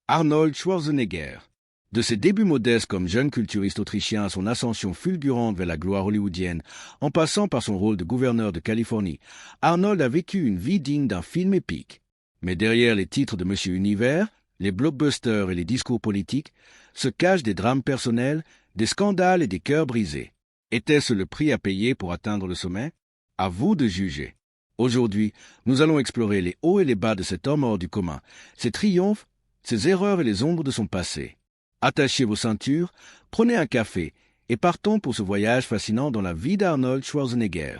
Arnold Schwarzenegger. De ses débuts modestes comme jeune culturiste autrichien à son ascension fulgurante vers la gloire hollywoodienne, en passant par son rôle de gouverneur de Californie, Arnold a vécu une vie digne d'un film épique. Mais derrière les titres de Monsieur Univers, les blockbusters et les discours politiques, se cachent des drames personnels, des scandales et des cœurs brisés. Était-ce le prix à payer pour atteindre le sommet? À vous de juger. Aujourd'hui, nous allons explorer les hauts et les bas de cet homme hors du commun, ses triomphes, ses erreurs et les ombres de son passé. Attachez vos ceintures, prenez un café et partons pour ce voyage fascinant dans la vie d'Arnold Schwarzenegger.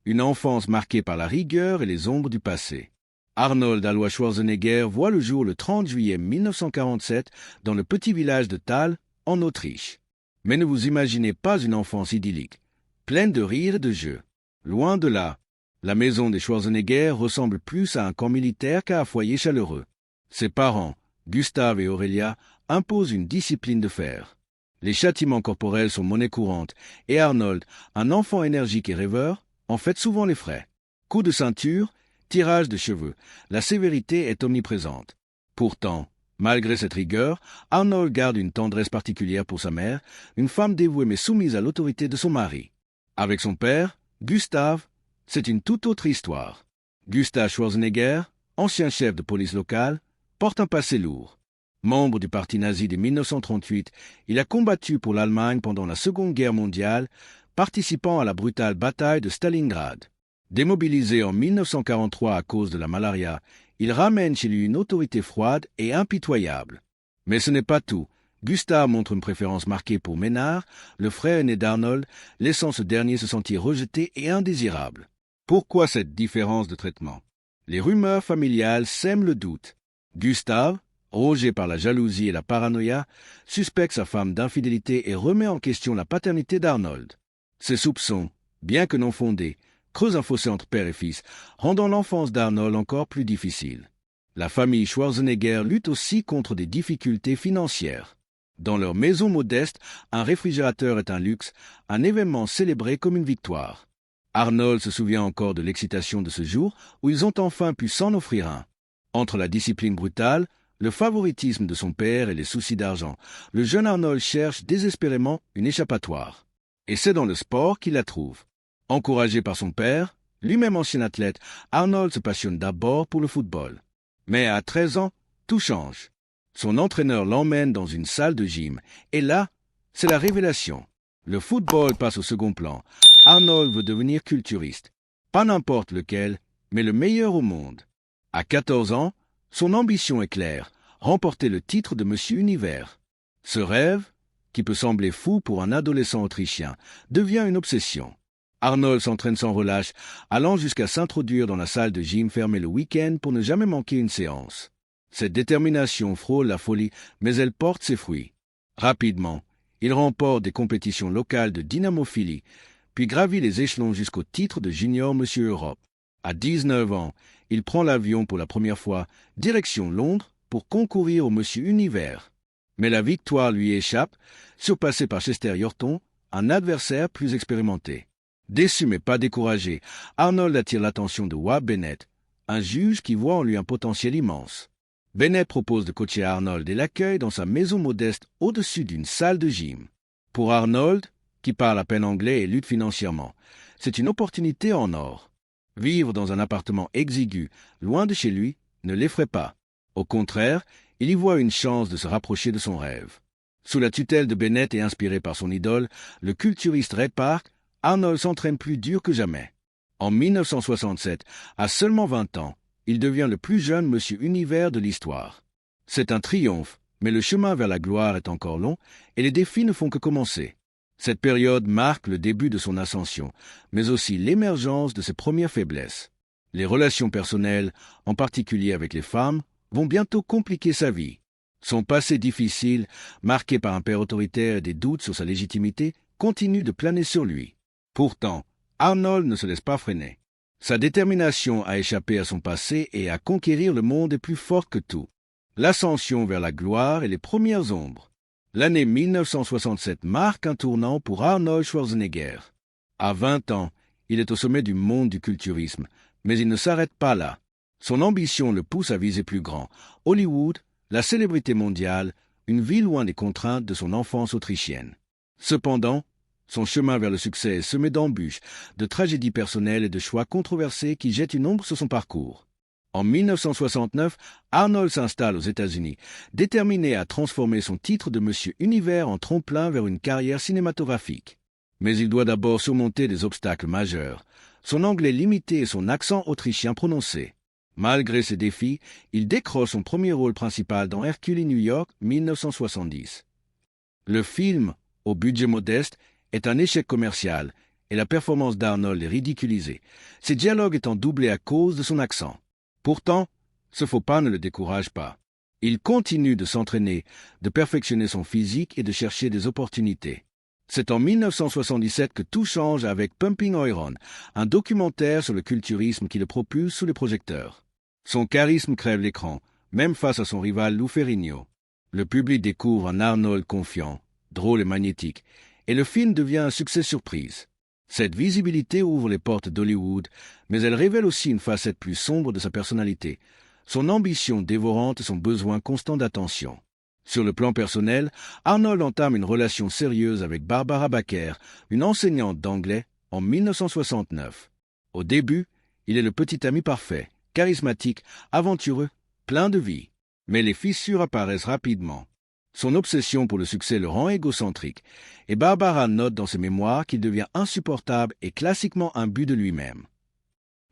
Une enfance marquée par la rigueur et les ombres du passé. Arnold Alois Schwarzenegger voit le jour le 30 juillet 1947 dans le petit village de Thal, en Autriche. Mais ne vous imaginez pas une enfance idyllique, pleine de rires et de jeux. Loin de là, la maison des Schwarzenegger ressemble plus à un camp militaire qu'à un foyer chaleureux. Ses parents, Gustave et Aurélia, imposent une discipline de fer. Les châtiments corporels sont monnaie courante, et Arnold, un enfant énergique et rêveur, en fait souvent les frais. Coups de ceinture, tirage de cheveux, la sévérité est omniprésente. Pourtant, malgré cette rigueur, Arnold garde une tendresse particulière pour sa mère, une femme dévouée mais soumise à l'autorité de son mari. Avec son père, Gustave, c'est une toute autre histoire. Gustave Schwarzenegger, ancien chef de police locale, porte un passé lourd. Membre du parti nazi de 1938, il a combattu pour l'Allemagne pendant la Seconde Guerre mondiale, participant à la brutale bataille de Stalingrad. Démobilisé en 1943 à cause de la malaria, il ramène chez lui une autorité froide et impitoyable. Mais ce n'est pas tout. Gustave montre une préférence marquée pour Ménard, le frère aîné d'Arnold, laissant ce dernier se sentir rejeté et indésirable. Pourquoi cette différence de traitement? Les rumeurs familiales sèment le doute. Gustave, rongé par la jalousie et la paranoïa, suspecte sa femme d'infidélité et remet en question la paternité d'Arnold. Ces soupçons, bien que non fondés, creusent un fossé entre père et fils, rendant l'enfance d'Arnold encore plus difficile. La famille Schwarzenegger lutte aussi contre des difficultés financières. Dans leur maison modeste, un réfrigérateur est un luxe, un événement célébré comme une victoire. Arnold se souvient encore de l'excitation de ce jour où ils ont enfin pu s'en offrir un. Entre la discipline brutale, le favoritisme de son père et les soucis d'argent, le jeune Arnold cherche désespérément une échappatoire. Et c'est dans le sport qu'il la trouve. Encouragé par son père, lui-même ancien athlète, Arnold se passionne d'abord pour le football. Mais à 13 ans, tout change. Son entraîneur l'emmène dans une salle de gym, et là, c'est la révélation. Le football passe au second plan. Arnold veut devenir culturiste. Pas n'importe lequel, mais le meilleur au monde. À 14 ans, son ambition est claire, remporter le titre de Monsieur Univers. Ce rêve, qui peut sembler fou pour un adolescent autrichien, devient une obsession. Arnold s'entraîne sans relâche, allant jusqu'à s'introduire dans la salle de gym fermée le week-end pour ne jamais manquer une séance. Cette détermination frôle la folie, mais elle porte ses fruits. Rapidement, il remporte des compétitions locales de dynamophilie, puis gravit les échelons jusqu'au titre de Junior Monsieur Europe. À 19 ans, il prend l'avion pour la première fois, direction Londres, pour concourir au Monsieur Univers. Mais la victoire lui échappe, surpassé par Chester Yorton, un adversaire plus expérimenté. Déçu mais pas découragé, Arnold attire l'attention de Wade Bennett, un juge qui voit en lui un potentiel immense. Bennett propose de coacher Arnold et l'accueille dans sa maison modeste au-dessus d'une salle de gym. Pour Arnold, qui parle à peine anglais et lutte financièrement, c'est une opportunité en or. Vivre dans un appartement exigu, loin de chez lui, ne l'effraie pas. Au contraire, il y voit une chance de se rapprocher de son rêve. Sous la tutelle de Bennett et inspiré par son idole, le culturiste Ray Park, Arnold s'entraîne plus dur que jamais. En 1967, à seulement 20 ans, il devient le plus jeune Monsieur Univers de l'histoire. C'est un triomphe, mais le chemin vers la gloire est encore long et les défis ne font que commencer. Cette période marque le début de son ascension, mais aussi l'émergence de ses premières faiblesses. Les relations personnelles, en particulier avec les femmes, vont bientôt compliquer sa vie. Son passé difficile, marqué par un père autoritaire et des doutes sur sa légitimité, continue de planer sur lui. Pourtant, Arnold ne se laisse pas freiner. Sa détermination à échapper à son passé et à conquérir le monde est plus forte que tout. L'ascension vers la gloire et les premières ombres. L'année 1967 marque un tournant pour Arnold Schwarzenegger. À 20 ans, il est au sommet du monde du culturisme, mais il ne s'arrête pas là. Son ambition le pousse à viser plus grand. Hollywood, la célébrité mondiale, une vie loin des contraintes de son enfance autrichienne. Cependant, son chemin vers le succès est semé d'embûches, de tragédies personnelles et de choix controversés qui jettent une ombre sur son parcours. En 1969, Arnold s'installe aux États-Unis, déterminé à transformer son titre de Monsieur Univers en tremplin vers une carrière cinématographique. Mais il doit d'abord surmonter des obstacles majeurs, son anglais limité et son accent autrichien prononcé. Malgré ces défis, il décroche son premier rôle principal dans Hercule New York 1970. Le film, au budget modeste, est un échec commercial et la performance d'Arnold est ridiculisée, ses dialogues étant doublés à cause de son accent. Pourtant, ce faux pas ne le décourage pas. Il continue de s'entraîner, de perfectionner son physique et de chercher des opportunités. C'est en 1977 que tout change avec Pumping Iron, un documentaire sur le culturisme qui le propulse sous les projecteurs. Son charisme crève l'écran, même face à son rival Lou Ferrigno. Le public découvre un Arnold confiant, drôle et magnétique, et le film devient un succès surprise. Cette visibilité ouvre les portes d'Hollywood, mais elle révèle aussi une facette plus sombre de sa personnalité, son ambition dévorante et son besoin constant d'attention. Sur le plan personnel, Arnold entame une relation sérieuse avec Barbara Bakker, une enseignante d'anglais, en 1969. Au début, il est le petit ami parfait, charismatique, aventureux, plein de vie. Mais les fissures apparaissent rapidement. Son obsession pour le succès le rend égocentrique, et Barbara note dans ses mémoires qu'il devient insupportable et classiquement imbu de lui-même.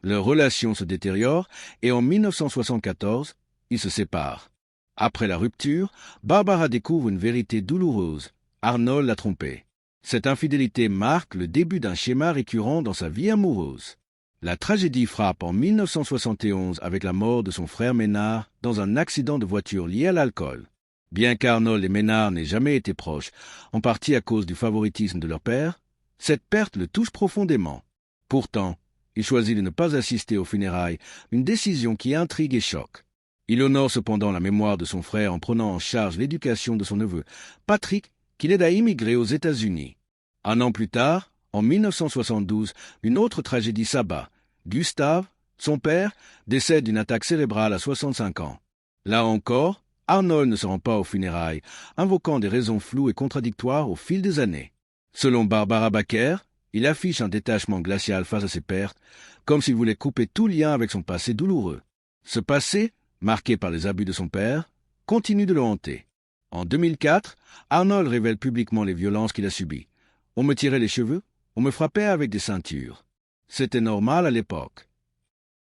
Leur relation se détériore et en 1974, ils se séparent. Après la rupture, Barbara découvre une vérité douloureuse. Arnold l'a trompée. Cette infidélité marque le début d'un schéma récurrent dans sa vie amoureuse. La tragédie frappe en 1971 avec la mort de son frère Ménard dans un accident de voiture lié à l'alcool. Bien qu'Arnold et Ménard n'aient jamais été proches, en partie à cause du favoritisme de leur père, cette perte le touche profondément. Pourtant, il choisit de ne pas assister aux funérailles, une décision qui intrigue et choque. Il honore cependant la mémoire de son frère en prenant en charge l'éducation de son neveu, Patrick, qui l'aide à immigrer aux États-Unis. Un an plus tard, en 1972, une autre tragédie s'abat. Gustave, son père, décède d'une attaque cérébrale à 65 ans. Là encore, Arnold ne se rend pas aux funérailles, invoquant des raisons floues et contradictoires au fil des années. Selon Barbara Bakker, il affiche un détachement glacial face à ses pertes, comme s'il voulait couper tout lien avec son passé douloureux. Ce passé, marqué par les abus de son père, continue de le hanter. En 2004, Arnold révèle publiquement les violences qu'il a subies. On me tirait les cheveux, on me frappait avec des ceintures. C'était normal à l'époque.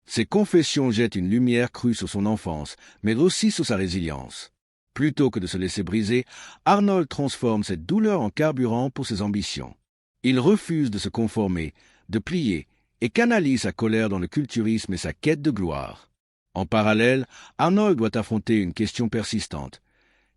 Ces confessions jettent une lumière crue sur son enfance, mais aussi sur sa résilience. Plutôt que de se laisser briser, Arnold transforme cette douleur en carburant pour ses ambitions. Il refuse de se conformer, de plier, et canalise sa colère dans le culturisme et sa quête de gloire. En parallèle, Arnold doit affronter une question persistante.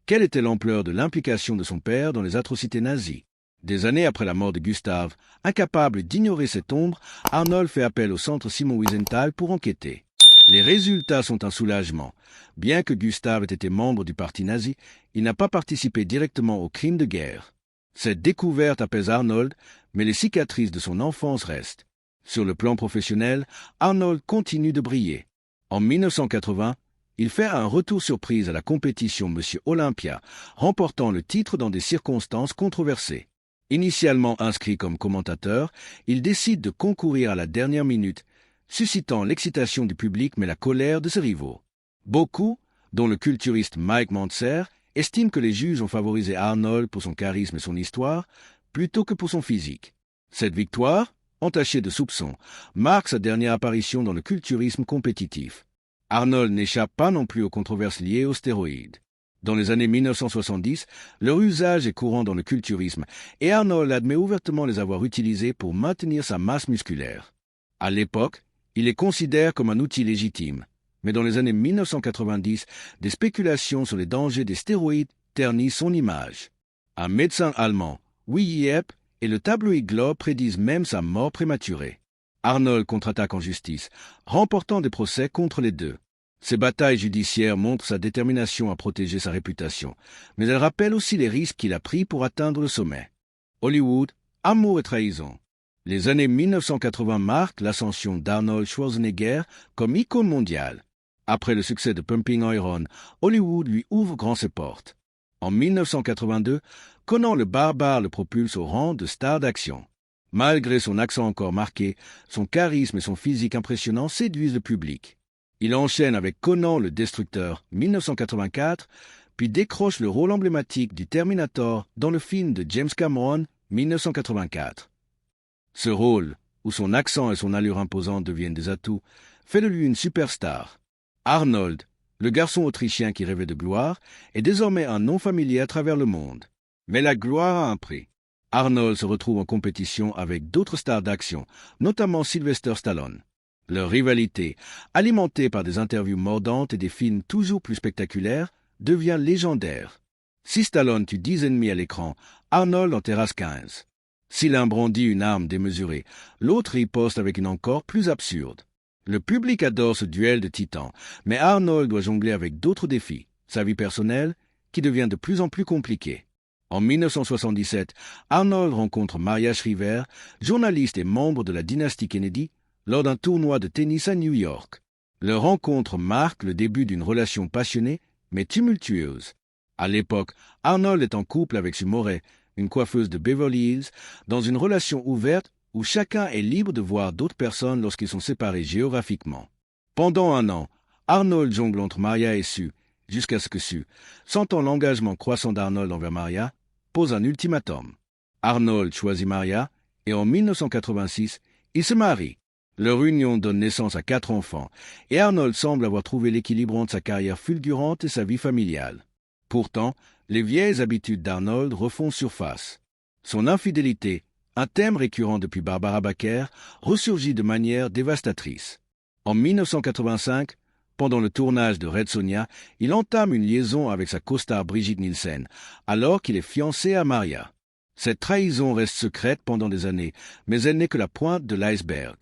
Quelle était l'ampleur de l'implication de son père dans les atrocités nazies? Des années après la mort de Gustave, incapable d'ignorer cette ombre, Arnold fait appel au centre Simon Wiesenthal pour enquêter. Les résultats sont un soulagement. Bien que Gustave ait été membre du parti nazi, il n'a pas participé directement aux crimes de guerre. Cette découverte apaise Arnold, mais les cicatrices de son enfance restent. Sur le plan professionnel, Arnold continue de briller. En 1980, il fait un retour surprise à la compétition Monsieur Olympia, remportant le titre dans des circonstances controversées. Initialement inscrit comme commentateur, il décide de concourir à la dernière minute, suscitant l'excitation du public mais la colère de ses rivaux. Beaucoup, dont le culturiste Mike Mentzer, estiment que les juges ont favorisé Arnold pour son charisme et son histoire, plutôt que pour son physique. Cette victoire, entachée de soupçons, marque sa dernière apparition dans le culturisme compétitif. Arnold n'échappe pas non plus aux controverses liées aux stéroïdes. Dans les années 1970, leur usage est courant dans le culturisme et Arnold admet ouvertement les avoir utilisés pour maintenir sa masse musculaire. À l'époque, il les considère comme un outil légitime, mais dans les années 1990, des spéculations sur les dangers des stéroïdes ternissent son image. Un médecin allemand, Willy Epp, et le tabloïd Globe prédisent même sa mort prématurée. Arnold contre-attaque en justice, remportant des procès contre les deux. Ces batailles judiciaires montrent sa détermination à protéger sa réputation, mais elles rappellent aussi les risques qu'il a pris pour atteindre le sommet. Hollywood, amour et trahison. Les années 1980 marquent l'ascension d'Arnold Schwarzenegger comme icône mondiale. Après le succès de Pumping Iron, Hollywood lui ouvre grand ses portes. En 1982, Conan le Barbare le propulse au rang de star d'action. Malgré son accent encore marqué, son charisme et son physique impressionnant séduisent le public. Il enchaîne avec Conan le Destructeur, 1984, puis décroche le rôle emblématique du Terminator dans le film de James Cameron, 1984. Ce rôle, où son accent et son allure imposante deviennent des atouts, fait de lui une superstar. Arnold, le garçon autrichien qui rêvait de gloire, est désormais un nom familier à travers le monde. Mais la gloire a un prix. Arnold se retrouve en compétition avec d'autres stars d'action, notamment Sylvester Stallone. Leur rivalité, alimentée par des interviews mordantes et des films toujours plus spectaculaires, devient légendaire. Si Stallone tue 10 ennemis à l'écran, Arnold en terrasse 15. Si l'un brandit une arme démesurée, l'autre riposte avec une encore plus absurde. Le public adore ce duel de titans, mais Arnold doit jongler avec d'autres défis, sa vie personnelle, qui devient de plus en plus compliquée. En 1977, Arnold rencontre Maria Shriver, journaliste et membre de la dynastie Kennedy, lors d'un tournoi de tennis à New York. Leur rencontre marque le début d'une relation passionnée, mais tumultueuse. À l'époque, Arnold est en couple avec Sue Moret, une coiffeuse de Beverly Hills, dans une relation ouverte où chacun est libre de voir d'autres personnes lorsqu'ils sont séparés géographiquement. Pendant un an, Arnold jongle entre Maria et Sue, jusqu'à ce que Sue, sentant l'engagement croissant d'Arnold envers Maria, pose un ultimatum. Arnold choisit Maria, et en 1986, ils se marient. Leur union donne naissance à 4 enfants, et Arnold semble avoir trouvé l'équilibre entre sa carrière fulgurante et sa vie familiale. Pourtant, les vieilles habitudes d'Arnold refont surface. Son infidélité, un thème récurrent depuis Barbara Bakker, ressurgit de manière dévastatrice. En 1985, pendant le tournage de Red Sonja, il entame une liaison avec sa co-star Brigitte Nielsen, alors qu'il est fiancé à Maria. Cette trahison reste secrète pendant des années, mais elle n'est que la pointe de l'iceberg.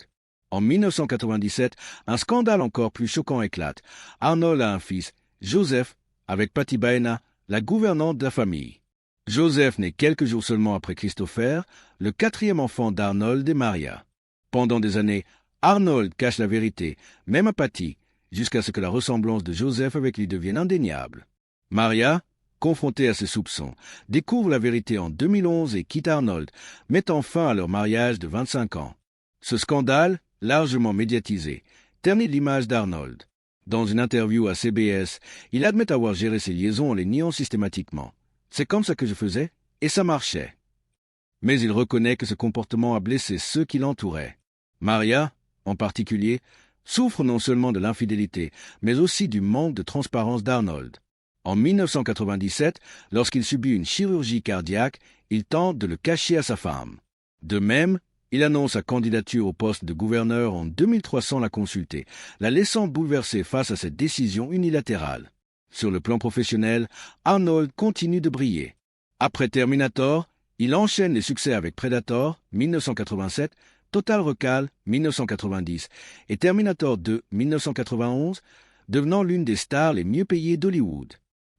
En 1997, un scandale encore plus choquant éclate. Arnold a un fils, Joseph, avec Patti Baena, la gouvernante de la famille. Joseph naît quelques jours seulement après Christopher, le 4e enfant d'Arnold et Maria. Pendant des années, Arnold cache la vérité, même à Patti, jusqu'à ce que la ressemblance de Joseph avec lui devienne indéniable. Maria, confrontée à ses soupçons, découvre la vérité en 2011 et quitte Arnold, mettant fin à leur mariage de 25 ans. Ce scandale, largement médiatisé, ternit l'image d'Arnold. Dans une interview à CBS, il admet avoir géré ses liaisons en les niant systématiquement. C'est comme ça que je faisais, et ça marchait. Mais il reconnaît que ce comportement a blessé ceux qui l'entouraient. Maria, en particulier, souffre non seulement de l'infidélité, mais aussi du manque de transparence d'Arnold. En 1997, lorsqu'il subit une chirurgie cardiaque, il tente de le cacher à sa femme. De même, il annonce sa candidature au poste de gouverneur en 2003 sans la consulter, la laissant bouleversée face à cette décision unilatérale. Sur le plan professionnel, Arnold continue de briller. Après Terminator, il enchaîne les succès avec Predator, 1987, Total Recall, 1990, et Terminator 2, 1991, devenant l'une des stars les mieux payées d'Hollywood.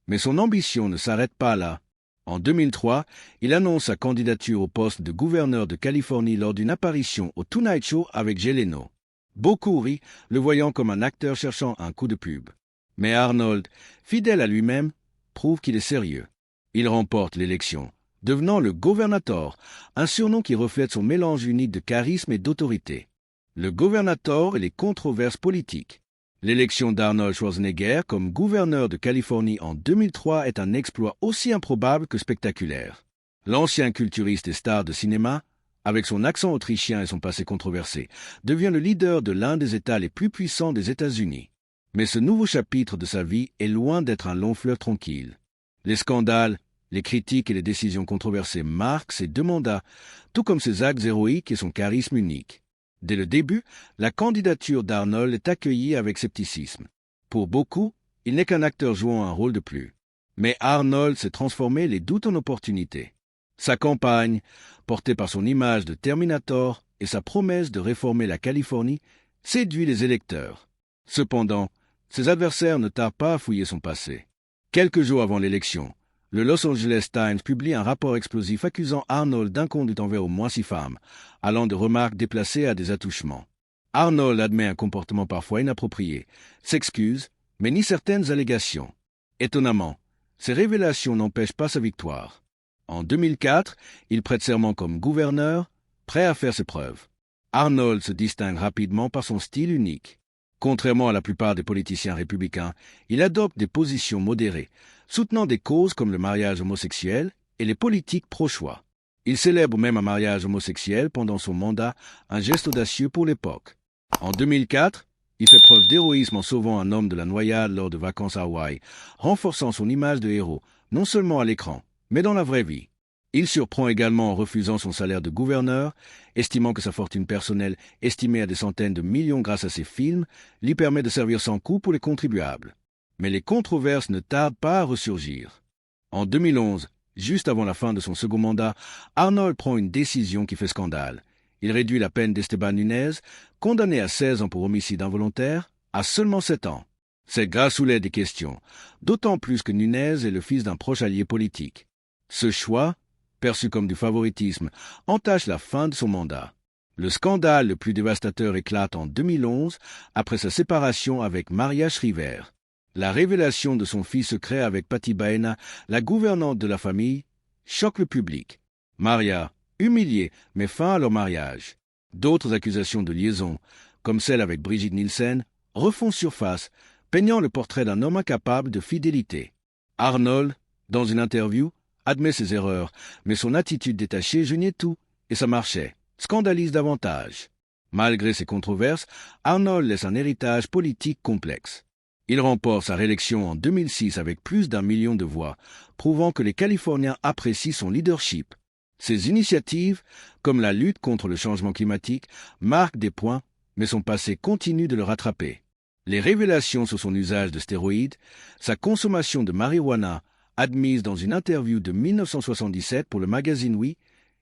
Mais son ambition ne s'arrête pas là. En 2003, il annonce sa candidature au poste de gouverneur de Californie lors d'une apparition au Tonight Show avec Jay Leno. Beaucoup rient, le voyant comme un acteur cherchant un coup de pub. Mais Arnold, fidèle à lui-même, prouve qu'il est sérieux. Il remporte l'élection, devenant le Governator, un surnom qui reflète son mélange unique de charisme et d'autorité. Le Governator et les controverses politiques. L'élection d'Arnold Schwarzenegger comme gouverneur de Californie en 2003 est un exploit aussi improbable que spectaculaire. L'ancien culturiste et star de cinéma, avec son accent autrichien et son passé controversé, devient le leader de l'un des États les plus puissants des États-Unis. Mais ce nouveau chapitre de sa vie est loin d'être un long fleuve tranquille. Les scandales, les critiques et les décisions controversées marquent ses 2 mandats, tout comme ses actes héroïques et son charisme unique. Dès le début, la candidature d'Arnold est accueillie avec scepticisme. Pour beaucoup, il n'est qu'un acteur jouant un rôle de plus. Mais Arnold s'est transformé les doutes en opportunités. Sa campagne, portée par son image de Terminator et sa promesse de réformer la Californie, séduit les électeurs. Cependant, ses adversaires ne tardent pas à fouiller son passé. Quelques jours avant l'élection, le Los Angeles Times publie un rapport explosif accusant Arnold d'inconduite envers au moins 6 femmes, allant de remarques déplacées à des attouchements. Arnold admet un comportement parfois inapproprié, s'excuse, mais ni certaines allégations. Étonnamment, ces révélations n'empêchent pas sa victoire. En 2004, il prête serment comme gouverneur, prêt à faire ses preuves. Arnold se distingue rapidement par son style unique. Contrairement à la plupart des politiciens républicains, il adopte des positions modérées, soutenant des causes comme le mariage homosexuel et les politiques pro-choix. Il célèbre même un mariage homosexuel pendant son mandat, un geste audacieux pour l'époque. En 2004, il fait preuve d'héroïsme en sauvant un homme de la noyade lors de vacances à Hawaï, renforçant son image de héros, non seulement à l'écran, mais dans la vraie vie. Il surprend également en refusant son salaire de gouverneur, estimant que sa fortune personnelle, estimée à des centaines de millions grâce à ses films, lui permet de servir sans coût pour les contribuables. Mais les controverses ne tardent pas à ressurgir. En 2011, juste avant la fin de son second mandat, Arnold prend une décision qui fait scandale. Il réduit la peine d'Esteban Nunez, condamné à 16 ans pour homicide involontaire, à seulement 7 ans. Cette grâce soulève des questions, d'autant plus que Nunez est le fils d'un proche allié politique. Ce choix, perçu comme du favoritisme, entache la fin de son mandat. Le scandale le plus dévastateur éclate en 2011, après sa séparation avec Maria Shriver. La révélation de son fils secret avec Patti Baena, la gouvernante de la famille, choque le public. Maria, humiliée, met fin à leur mariage. D'autres accusations de liaison, comme celle avec Brigitte Nielsen, refont surface, peignant le portrait d'un homme incapable de fidélité. Arnold, dans une interview, admet ses erreurs, mais son attitude détachée gênait tout, et ça marchait, scandalise davantage. Malgré ces controverses, Arnold laisse un héritage politique complexe. Il remporte sa réélection en 2006 avec plus d'1 million de voix, prouvant que les Californiens apprécient son leadership. Ses initiatives, comme la lutte contre le changement climatique, marquent des points, mais son passé continue de le rattraper. Les révélations sur son usage de stéroïdes, sa consommation de marijuana, admise dans une interview de 1977 pour le magazine Oui,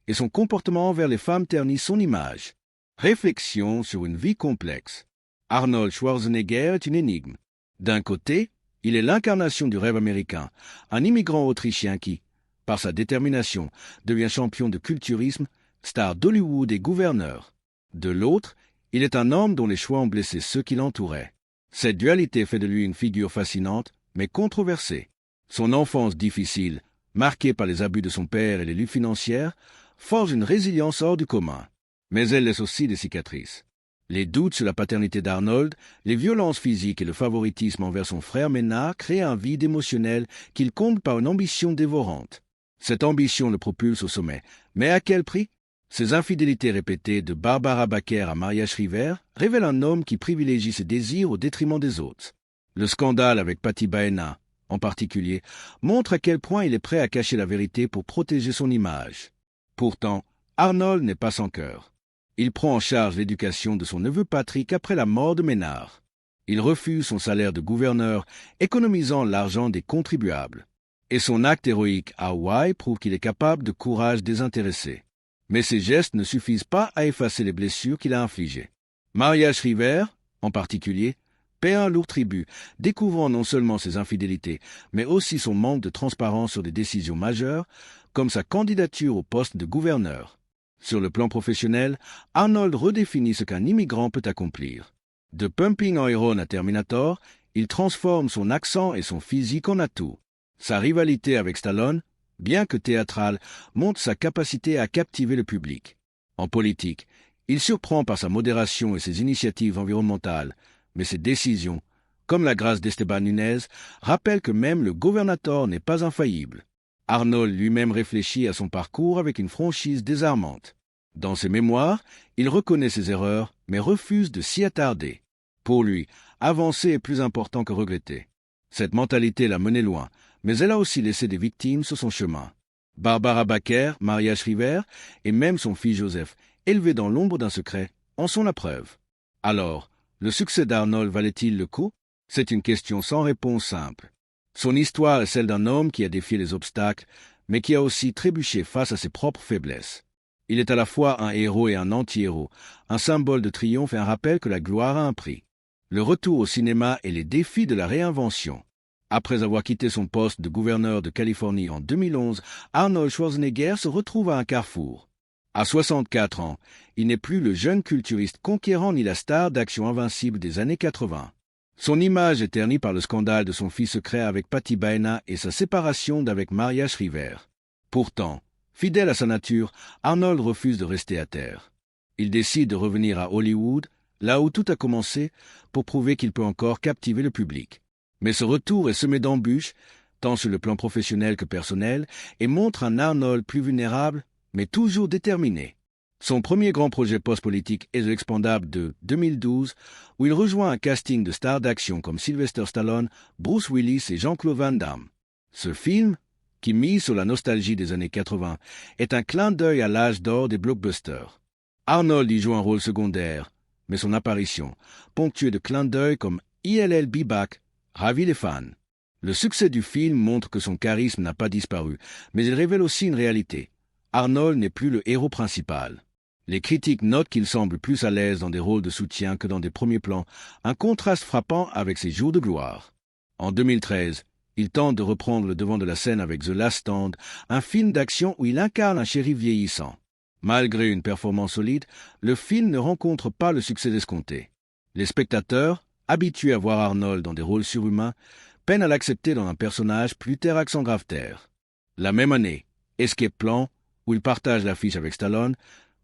et son comportement envers les femmes ternissent son image. Réflexion sur une vie complexe. Arnold Schwarzenegger est une énigme. D'un côté, il est l'incarnation du rêve américain, un immigrant autrichien qui, par sa détermination, devient champion de culturisme, star d'Hollywood et gouverneur. De l'autre, il est un homme dont les choix ont blessé ceux qui l'entouraient. Cette dualité fait de lui une figure fascinante, mais controversée. Son enfance difficile, marquée par les abus de son père et les luttes financières, forge une résilience hors du commun. Mais elle laisse aussi des cicatrices. Les doutes sur la paternité d'Arnold, les violences physiques et le favoritisme envers son frère Ménard créent un vide émotionnel qu'il comble par une ambition dévorante. Cette ambition le propulse au sommet. Mais à quel prix? Ces infidélités répétées de Barbara Baker à Maria Shriver révèlent un homme qui privilégie ses désirs au détriment des autres. Le scandale avec Patti Baena, en particulier, montre à quel point il est prêt à cacher la vérité pour protéger son image. Pourtant, Arnold n'est pas sans cœur. Il prend en charge l'éducation de son neveu Patrick après la mort de Ménard. Il refuse son salaire de gouverneur, économisant l'argent des contribuables. Et son acte héroïque à Hawaï prouve qu'il est capable de courage désintéressé. Mais ces gestes ne suffisent pas à effacer les blessures qu'il a infligées. Maria Shriver, en particulier, paie un lourd tribut, découvrant non seulement ses infidélités, mais aussi son manque de transparence sur des décisions majeures, comme sa candidature au poste de gouverneur. Sur le plan professionnel, Arnold redéfinit ce qu'un immigrant peut accomplir. De Pumping Iron à Terminator, il transforme son accent et son physique en atout. Sa rivalité avec Stallone, bien que théâtrale, montre sa capacité à captiver le public. En politique, il surprend par sa modération et ses initiatives environnementales, mais ses décisions, comme la grâce d'Esteban Nunez, rappellent que même le gouvernateur n'est pas infaillible. Arnold lui-même réfléchit à son parcours avec une franchise désarmante. Dans ses mémoires, il reconnaît ses erreurs, mais refuse de s'y attarder. Pour lui, avancer est plus important que regretter. Cette mentalité l'a mené loin, mais elle a aussi laissé des victimes sur son chemin. Barbara Baker, Maria Shriver et même son fils Joseph, élevés dans l'ombre d'un secret, en sont la preuve. Alors, le succès d'Arnold valait-il le coup? C'est une question sans réponse simple. Son histoire est celle d'un homme qui a défié les obstacles, mais qui a aussi trébuché face à ses propres faiblesses. Il est à la fois un héros et un anti-héros, un symbole de triomphe et un rappel que la gloire a un prix. Le retour au cinéma et les défis de la réinvention. Après avoir quitté son poste de gouverneur de Californie en 2011, Arnold Schwarzenegger se retrouve à un carrefour. À 64 ans, il n'est plus le jeune culturiste conquérant ni la star d'action invincible des années 80. Son image est ternie par le scandale de son fils secret avec Patti Baena et sa séparation d'avec Maria Shriver. Pourtant, fidèle à sa nature, Arnold refuse de rester à terre. Il décide de revenir à Hollywood, là où tout a commencé, pour prouver qu'il peut encore captiver le public. Mais ce retour est semé d'embûches, tant sur le plan professionnel que personnel, et montre un Arnold plus vulnérable, mais toujours déterminé. Son premier grand projet post-politique est The Expendables de 2012, où il rejoint un casting de stars d'action comme Sylvester Stallone, Bruce Willis et Jean-Claude Van Damme. Ce film, qui mise sur la nostalgie des années 80, est un clin d'œil à l'âge d'or des blockbusters. Arnold y joue un rôle secondaire, mais son apparition, ponctuée de clins d'œil comme ILL Be Back, ravit les fans. Le succès du film montre que son charisme n'a pas disparu, mais il révèle aussi une réalité. Arnold n'est plus le héros principal. Les critiques notent qu'il semble plus à l'aise dans des rôles de soutien que dans des premiers plans, un contraste frappant avec ses jours de gloire. En 2013, il tente de reprendre le devant de la scène avec The Last Stand, un film d'action où il incarne un shérif vieillissant. Malgré une performance solide, le film ne rencontre pas le succès escompté. Les spectateurs, habitués à voir Arnold dans des rôles surhumains, peinent à l'accepter dans un personnage plus terre accent grave terre. La même année, Escape Plan, où il partage l'affiche avec Stallone,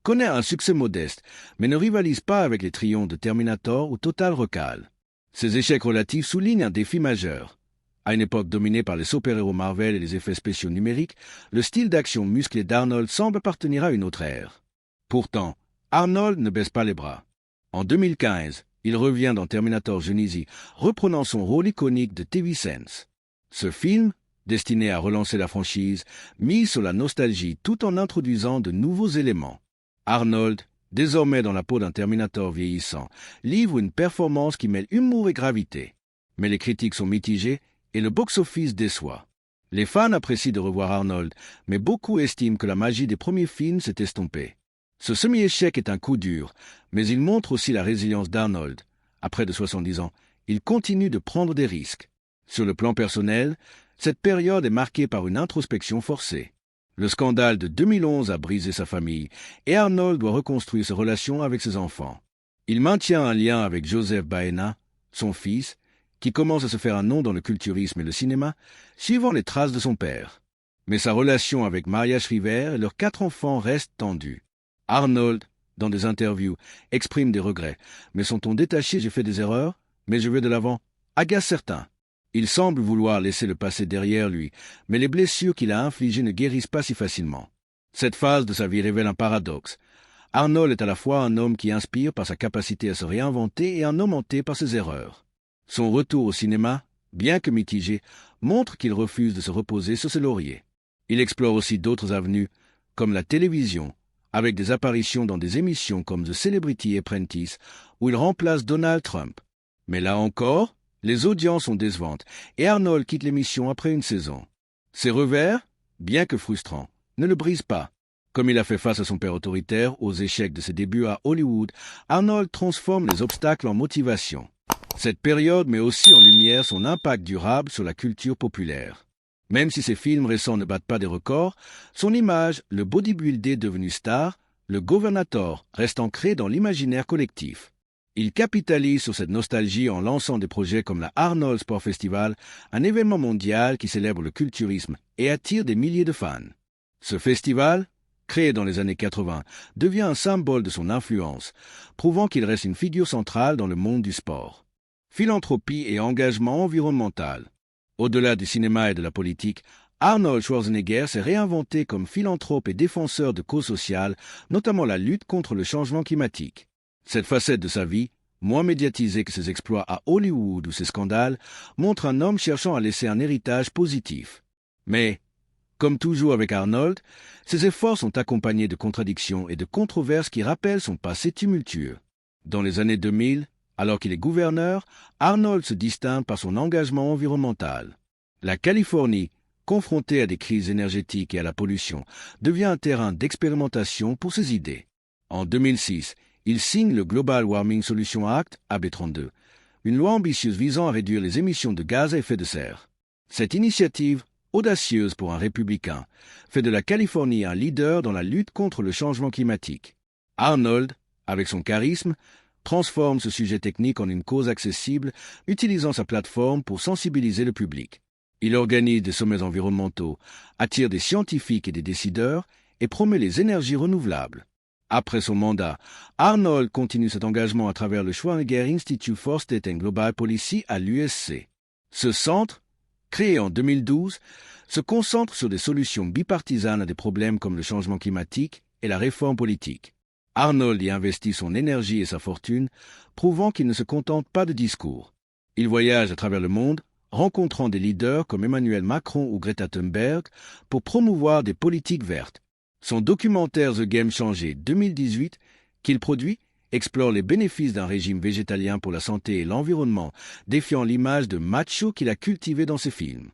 connaît un succès modeste, mais ne rivalise pas avec les triomphes de Terminator ou Total Recall. Ces échecs relatifs soulignent un défi majeur. À une époque dominée par les super-héros Marvel et les effets spéciaux numériques, le style d'action musclé d'Arnold semble appartenir à une autre ère. Pourtant, Arnold ne baisse pas les bras. En 2015, il revient dans Terminator Genisys, reprenant son rôle iconique de T-800. Ce film, destiné à relancer la franchise, mise sur la nostalgie tout en introduisant de nouveaux éléments. Arnold, désormais dans la peau d'un Terminator vieillissant, livre une performance qui mêle humour et gravité. Mais les critiques sont mitigées et le box-office déçoit. Les fans apprécient de revoir Arnold, mais beaucoup estiment que la magie des premiers films s'est estompée. Ce semi-échec est un coup dur, mais il montre aussi la résilience d'Arnold. À près de 70 ans, il continue de prendre des risques. Sur le plan personnel, cette période est marquée par une introspection forcée. Le scandale de 2011 a brisé sa famille, et Arnold doit reconstruire ses relations avec ses enfants. Il maintient un lien avec Joseph Baena, son fils, qui commence à se faire un nom dans le culturisme et le cinéma, suivant les traces de son père. Mais sa relation avec Maria Shriver et leurs 4 enfants reste tendue. Arnold, dans des interviews, exprime des regrets, mais son ton détaché « j'ai fait des erreurs, mais je vais de l'avant » agace certains. Il semble vouloir laisser le passé derrière lui, mais les blessures qu'il a infligées ne guérissent pas si facilement. Cette phase de sa vie révèle un paradoxe. Arnold est à la fois un homme qui inspire par sa capacité à se réinventer et un homme hanté par ses erreurs. Son retour au cinéma, bien que mitigé, montre qu'il refuse de se reposer sur ses lauriers. Il explore aussi d'autres avenues, comme la télévision, avec des apparitions dans des émissions comme The Celebrity Apprentice, où il remplace Donald Trump. Mais là encore, les audiences sont décevantes, et Arnold quitte l'émission après une saison. Ses revers, bien que frustrants, ne le brisent pas. Comme il a fait face à son père autoritaire aux échecs de ses débuts à Hollywood, Arnold transforme les obstacles en motivation. Cette période met aussi en lumière son impact durable sur la culture populaire. Même si ses films récents ne battent pas des records, son image, le bodybuildé devenu star, le Governator, reste ancré dans l'imaginaire collectif. Il capitalise sur cette nostalgie en lançant des projets comme la Arnold Sport Festival, un événement mondial qui célèbre le culturisme et attire des milliers de fans. Ce festival, créé dans les années 80, devient un symbole de son influence, prouvant qu'il reste une figure centrale dans le monde du sport. Philanthropie et engagement environnemental. Au-delà du cinéma et de la politique, Arnold Schwarzenegger s'est réinventé comme philanthrope et défenseur de causes sociales, notamment la lutte contre le changement climatique. Cette facette de sa vie, moins médiatisée que ses exploits à Hollywood ou ses scandales, montre un homme cherchant à laisser un héritage positif. Mais, comme toujours avec Arnold, ses efforts sont accompagnés de contradictions et de controverses qui rappellent son passé tumultueux. Dans les années 2000, alors qu'il est gouverneur, Arnold se distingue par son engagement environnemental. La Californie, confrontée à des crises énergétiques et à la pollution, devient un terrain d'expérimentation pour ses idées. En 2006, il signe le Global Warming Solution Act, AB32, une loi ambitieuse visant à réduire les émissions de gaz à effet de serre. Cette initiative, audacieuse pour un républicain, fait de la Californie un leader dans la lutte contre le changement climatique. Arnold, avec son charisme, transforme ce sujet technique en une cause accessible, utilisant sa plateforme pour sensibiliser le public. Il organise des sommets environnementaux, attire des scientifiques et des décideurs et promet les énergies renouvelables. Après son mandat, Arnold continue cet engagement à travers le Schwarzenegger Institute for State and Global Policy à l'USC. Ce centre, créé en 2012, se concentre sur des solutions bipartisanes à des problèmes comme le changement climatique et la réforme politique. Arnold y investit son énergie et sa fortune, prouvant qu'il ne se contente pas de discours. Il voyage à travers le monde, rencontrant des leaders comme Emmanuel Macron ou Greta Thunberg pour promouvoir des politiques vertes. Son documentaire The Game Changer 2018, qu'il produit, explore les bénéfices d'un régime végétalien pour la santé et l'environnement, défiant l'image de macho qu'il a cultivée dans ses films.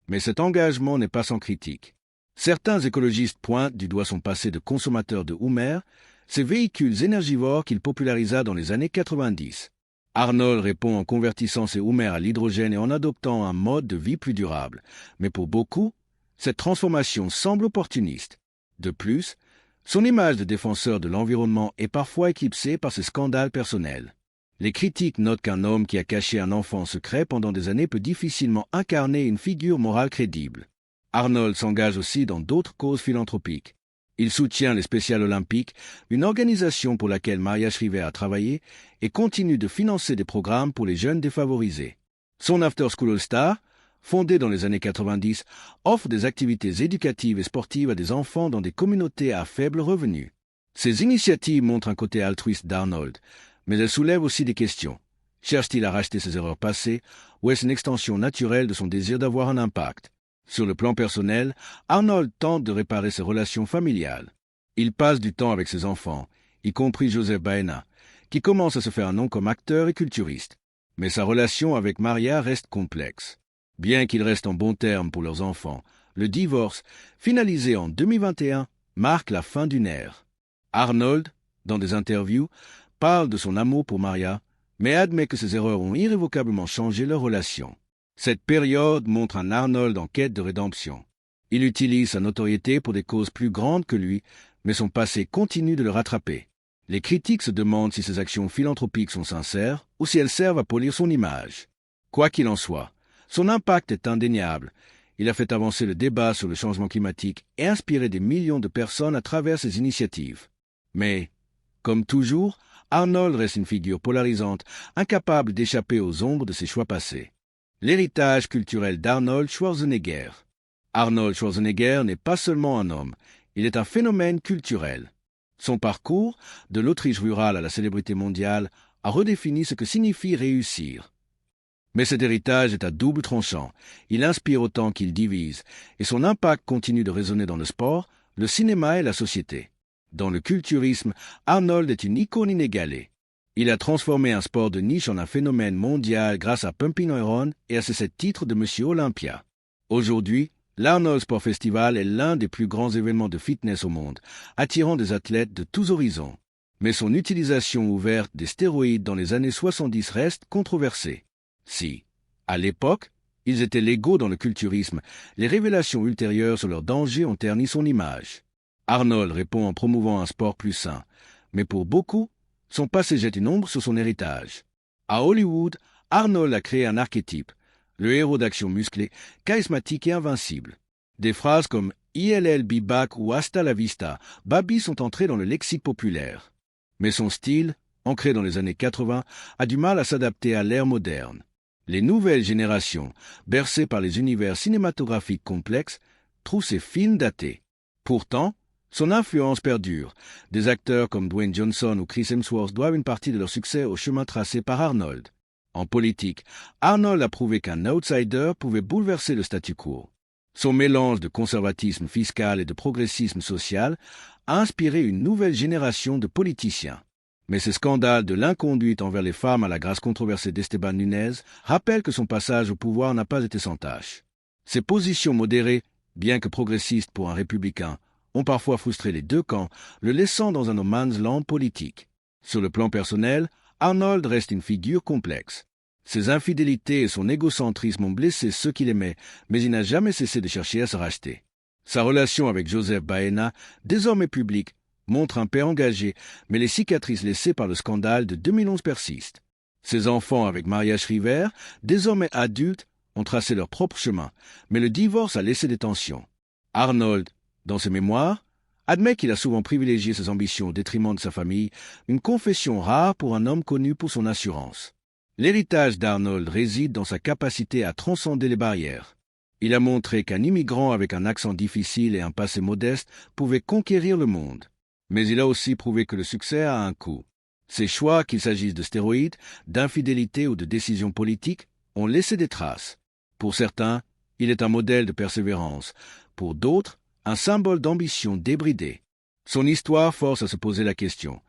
Mais cet engagement n'est pas sans critique. Certains écologistes pointent du doigt son passé de consommateur de Hummer, ces véhicules énergivores qu'il popularisa dans les années 90. Arnold répond en convertissant ses Hummer à l'hydrogène et en adoptant un mode de vie plus durable. Mais pour beaucoup, cette transformation semble opportuniste. De plus, son image de défenseur de l'environnement est parfois éclipsée par ses scandales personnels. Les critiques notent qu'un homme qui a caché un enfant secret pendant des années peut difficilement incarner une figure morale crédible. Arnold s'engage aussi dans d'autres causes philanthropiques. Il soutient les Spéciales Olympiques, une organisation pour laquelle Maria Shriver a travaillé, et continue de financer des programmes pour les jeunes défavorisés. Son After School All-Star, fondé dans les années 90, offre des activités éducatives et sportives à des enfants dans des communautés à faible revenu. Ces initiatives montrent un côté altruiste d'Arnold, mais elles soulèvent aussi des questions. Cherche-t-il à racheter ses erreurs passées, ou est-ce une extension naturelle de son désir d'avoir un impact? Sur le plan personnel, Arnold tente de réparer ses relations familiales. Il passe du temps avec ses enfants, y compris Joseph Baena, qui commence à se faire un nom comme acteur et culturiste. Mais sa relation avec Maria reste complexe. Bien qu'ils restent en bons termes pour leurs enfants, le divorce, finalisé en 2021, marque la fin d'une ère. Arnold, dans des interviews, parle de son amour pour Maria, mais admet que ses erreurs ont irrévocablement changé leur relation. Cette période montre un Arnold en quête de rédemption. Il utilise sa notoriété pour des causes plus grandes que lui, mais son passé continue de le rattraper. Les critiques se demandent si ses actions philanthropiques sont sincères ou si elles servent à polir son image. Quoi qu'il en soit, son impact est indéniable. Il a fait avancer le débat sur le changement climatique et inspiré des millions de personnes à travers ses initiatives. Mais, comme toujours, Arnold reste une figure polarisante, incapable d'échapper aux ombres de ses choix passés. L'héritage culturel d'Arnold Schwarzenegger. Arnold Schwarzenegger n'est pas seulement un homme, il est un phénomène culturel. Son parcours, de l'Autriche rurale à la célébrité mondiale, a redéfini ce que signifie réussir. Mais cet héritage est à double tranchant. Il inspire autant qu'il divise, et son impact continue de résonner dans le sport, le cinéma et la société. Dans le culturisme, Arnold est une icône inégalée. Il a transformé un sport de niche en un phénomène mondial grâce à Pumping Iron et à ses 7 titres de Monsieur Olympia. Aujourd'hui, l'Arnold Sport Festival est l'un des plus grands événements de fitness au monde, attirant des athlètes de tous horizons. Mais son utilisation ouverte des stéroïdes dans les années 70 reste controversée. Si, à l'époque, ils étaient légaux dans le culturisme, les révélations ultérieures sur leurs dangers ont terni son image. Arnold répond en promouvant un sport plus sain, mais pour beaucoup, son passé jette une ombre sur son héritage. À Hollywood, Arnold a créé un archétype, le héros d'action musclé, charismatique et invincible. Des phrases comme « ILL be back » ou « Hasta la vista » Baby sont entrées dans le lexique populaire. Mais son style, ancré dans les années 80, a du mal à s'adapter à l'ère moderne. Les nouvelles générations, bercées par les univers cinématographiques complexes, trouvent ses films datés. Pourtant, son influence perdure. Des acteurs comme Dwayne Johnson ou Chris Hemsworth doivent une partie de leur succès au chemin tracé par Arnold. En politique, Arnold a prouvé qu'un outsider pouvait bouleverser le statu quo. Son mélange de conservatisme fiscal et de progressisme social a inspiré une nouvelle génération de politiciens. Mais ces scandales de l'inconduite envers les femmes à la grâce controversée d'Esteban Nunez rappellent que son passage au pouvoir n'a pas été sans tâche. Ses positions modérées, bien que progressistes pour un républicain, ont parfois frustré les deux camps, le laissant dans un no man's land politique. Sur le plan personnel, Arnold reste une figure complexe. Ses infidélités et son égocentrisme ont blessé ceux qu'il aimait, mais il n'a jamais cessé de chercher à se racheter. Sa relation avec Joseph Baena, désormais publique, montre un père engagé, mais les cicatrices laissées par le scandale de 2011 persistent. Ses enfants avec Maria Shriver, désormais adultes, ont tracé leur propre chemin, mais le divorce a laissé des tensions. Arnold, dans ses mémoires, admet qu'il a souvent privilégié ses ambitions au détriment de sa famille, une confession rare pour un homme connu pour son assurance. L'héritage d'Arnold réside dans sa capacité à transcender les barrières. Il a montré qu'un immigrant avec un accent difficile et un passé modeste pouvait conquérir le monde. Mais il a aussi prouvé que le succès a un coût. Ses choix, qu'il s'agisse de stéroïdes, d'infidélité ou de décisions politiques, ont laissé des traces. Pour certains, il est un modèle de persévérance. Pour d'autres, un symbole d'ambition débridée. Son histoire force à se poser la question.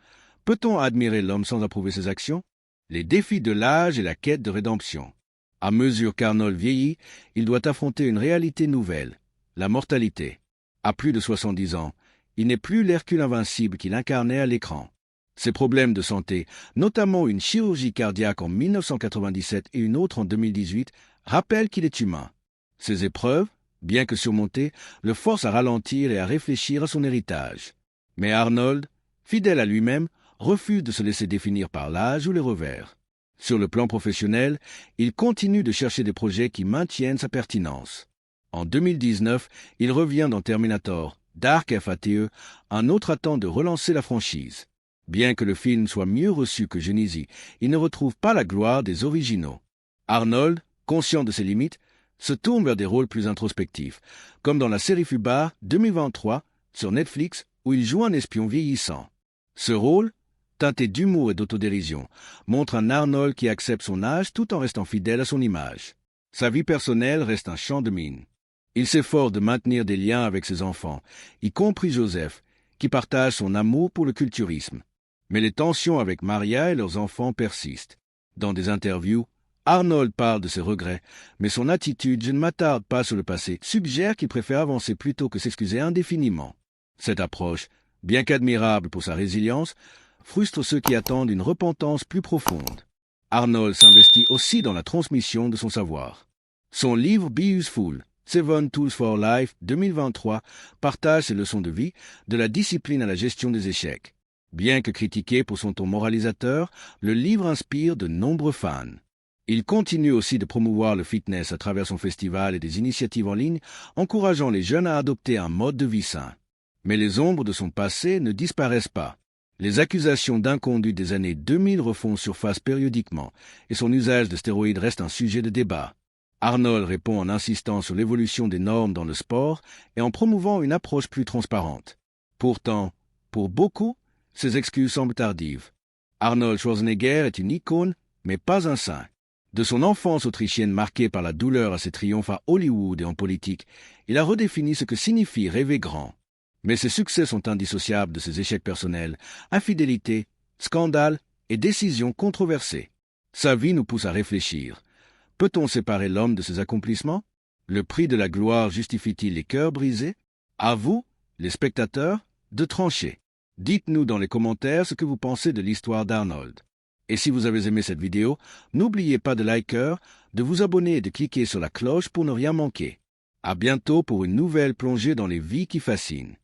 Peut-on admirer l'homme sans approuver ses actions? Les défis de l'âge et la quête de rédemption. À mesure qu'Arnold vieillit, il doit affronter une réalité nouvelle, la mortalité. À plus de 70 ans, il n'est plus l'Hercule invincible qu'il incarnait à l'écran. Ses problèmes de santé, notamment une chirurgie cardiaque en 1997 et une autre en 2018, rappellent qu'il est humain. Ces épreuves, bien que surmontées, le forcent à ralentir et à réfléchir à son héritage. Mais Arnold, fidèle à lui-même, refuse de se laisser définir par l'âge ou les revers. Sur le plan professionnel, il continue de chercher des projets qui maintiennent sa pertinence. En 2019, il revient dans Terminator, Dark Fate, un autre attend de relancer la franchise. Bien que le film soit mieux reçu que Genisys, il ne retrouve pas la gloire des originaux. Arnold, conscient de ses limites, se tourne vers des rôles plus introspectifs, comme dans la série Fubar 2023 sur Netflix où il joue un espion vieillissant. Ce rôle, teinté d'humour et d'autodérision, montre un Arnold qui accepte son âge tout en restant fidèle à son image. Sa vie personnelle reste un champ de mine. Il s'efforce de maintenir des liens avec ses enfants, y compris Joseph, qui partage son amour pour le culturisme. Mais les tensions avec Maria et leurs enfants persistent. Dans des interviews, Arnold parle de ses regrets, mais son attitude « je ne m'attarde pas sur le passé » suggère qu'il préfère avancer plutôt que s'excuser indéfiniment. Cette approche, bien qu'admirable pour sa résilience, frustre ceux qui attendent une repentance plus profonde. Arnold s'investit aussi dans la transmission de son savoir. Son livre Be Useful, 7 Tools for Life 2023 partage ses leçons de vie, de la discipline à la gestion des échecs. Bien que critiqué pour son ton moralisateur, le livre inspire de nombreux fans. Il continue aussi de promouvoir le fitness à travers son festival et des initiatives en ligne, encourageant les jeunes à adopter un mode de vie sain. Mais les ombres de son passé ne disparaissent pas. Les accusations d'inconduite des années 2000 refont surface périodiquement, et son usage de stéroïdes reste un sujet de débat. Arnold répond en insistant sur l'évolution des normes dans le sport et en promouvant une approche plus transparente. Pourtant, pour beaucoup, ces excuses semblent tardives. Arnold Schwarzenegger est une icône, mais pas un saint. De son enfance autrichienne marquée par la douleur à ses triomphes à Hollywood et en politique, il a redéfini ce que signifie rêver grand. Mais ses succès sont indissociables de ses échecs personnels, infidélité, scandales et décisions controversées. Sa vie nous pousse à réfléchir. Peut-on séparer l'homme de ses accomplissements? Le prix de la gloire justifie-t-il les cœurs brisés? À vous, les spectateurs, de trancher. Dites-nous dans les commentaires ce que vous pensez de l'histoire d'Arnold. Et si vous avez aimé cette vidéo, n'oubliez pas de liker, de vous abonner et de cliquer sur la cloche pour ne rien manquer. À bientôt pour une nouvelle plongée dans les vies qui fascinent.